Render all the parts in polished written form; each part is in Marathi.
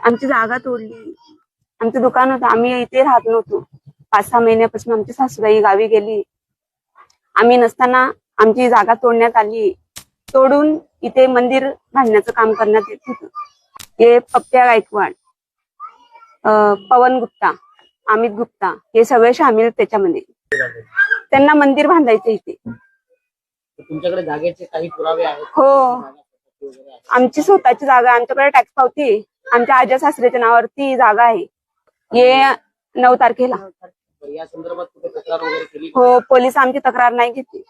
आमची जागा तोडली. आमचं दुकान होतं, आम्ही इथे राहत नव्हतो. 5-6 महिन्यापासून आमची सासूबाई गावी गेली. आम्ही नसताना आमची जागा तोडण्यात आली. तोडून इथे मंदिर बांधण्याचं काम करण्यात येत होतं. हे पप्प्या गायकवाड, पवन गुप्ता, अमित गुप्ता हे सगळे सामील त्याच्यामध्ये. त्यांना मंदिर बांधायचं इथे. तुमच्याकडे जागेचे काही पुरावे आहेत? हो, आमची स्वतःची जागा, आमच्याकडे टॅक्स पावती, आमच्या आजा सासऱ्याच्या नावावरती जागा आहे. हे 9 तारखेला. या संदर्भात कुठे तक्रार वगैरे केली? हो, पोलीस आमची तक्रार नाही घेतली.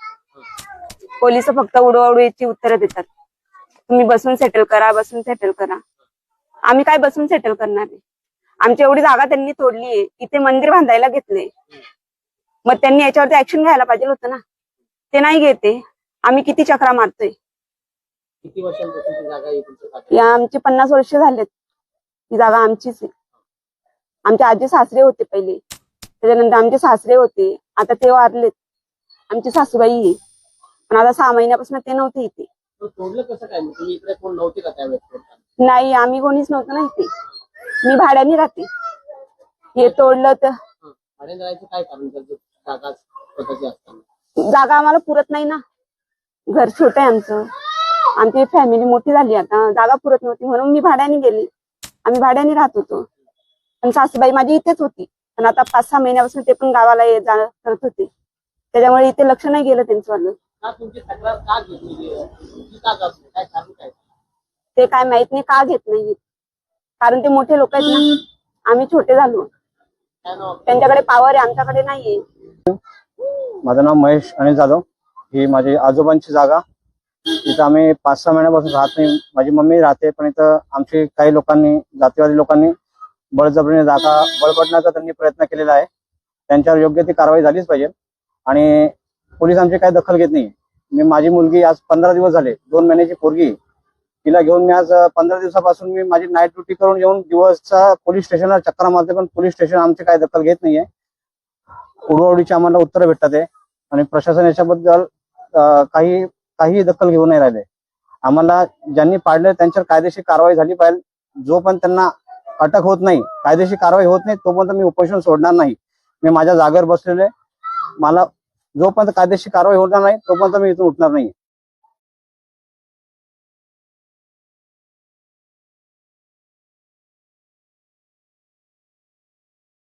पोलीस फक्त उडवाउडवीची उत्तरं देतात. तुम्ही बसून सेटल करा, बसून सेटल करा. आम्ही काय बसून सेटल करणार आहे? आमची एवढी जागा त्यांनी तोडली, इथे मंदिर बांधायला घेतले. मग त्यांनी याच्यावरती ऍक्शन घ्यायला पाहिजे होतं ना. ते नाही घेते. आम्ही किती चक्रा मारतोय. किती वर्षांपासून जागा आहे तुमच्या खात्यात? या आमची 50 वर्ष झालेत. ही जागा आमचीच आहे. आमचे आजी सासरे होते पहिले, त्याच्यानंतर आमचे सासरे होते, आता ते वारलेत. आमची सासूबाई आहे, पण आता 6 महिन्यापासून ते नव्हते इथे. तोडलं कसं काय? तुम्ही इकडे कोण नव्हते का त्यावेळेस? नाही, आम्ही कोणीच नव्हतं ना इथे. मी भाड्याने राहते. हे तोडलं तर भाड्याने राहायचं काय कारण? जागा स्वतःची असताना जागा आम्हाला पुरत नाही ना. घर छोटं आहे आमचं, आमची फॅमिली मोठी झाली, आता जागा पुरत नव्हती म्हणून मी भाड्याने गेली. आम्ही भाड्याने राहत होतो. पण सासूबाई माझी इथेच होती, पण आता 5-6 महिन्यापासून ते पण गावाला जा करत होते. त्याच्यामुळे इथे लक्ष नाही गेलं त्यांचं वालं. तुमची तक्रार का घेतली? काय कारण काय? ते काय माहित नाही का घेत नाही. कारण ते मोठे लोक आहेत ना, आम्ही छोटे झालो. त्यांच्याकडे पावर आहे, आमच्याकडे नाहीये. माझं नाव महेश अनिल जाधव. ही माझी आजोबांची जागा. इथं आम्ही 5-6 महिन्यापासून राहत नाही. माझी मम्मी राहते, पण इथं आमची काही लोकांनी, जातीवादी लोकांनी बळजबरीने जागा बळकटण्याचा त्यांनी प्रयत्न केलेला आहे. त्यांच्यावर योग्य ती कारवाई झालीच पाहिजे. आणि पोलीस आमची काही दखल घेत नाही. मी माझी मुलगी आज 15 दिवस झाले, 2 महिन्याची पोरगी, तिला घेऊन मी आज 15 दिवसापासून मी माझी नाईट ड्युटी करून येऊन दिवसचा पोलीस स्टेशनला चक्कर मारते, पण पोलीस स्टेशन आमची काही दखल घेत नाहीये. उडवाउडीची आम्हाला उत्तरं भेटतात आहे आणि प्रशासन याच्याबद्दल काही दखल घेऊन नाही राहिले. आम्हाला ज्यांनी पाडले त्यांच्यावर कायदेशीर कारवाई झाली पाहिजे. जोपर्यंत त्यांना अटक होत नाही, कायदेशीर कारवाई होत नाही, तोपर्यंत मी उपोषण सोडणार नाही. मी माझ्या जागेवर बसलेले, मला जोपर्यंत कायदेशीर कारवाई होणार नाही तोपर्यंत मी इथून उठणार नाही.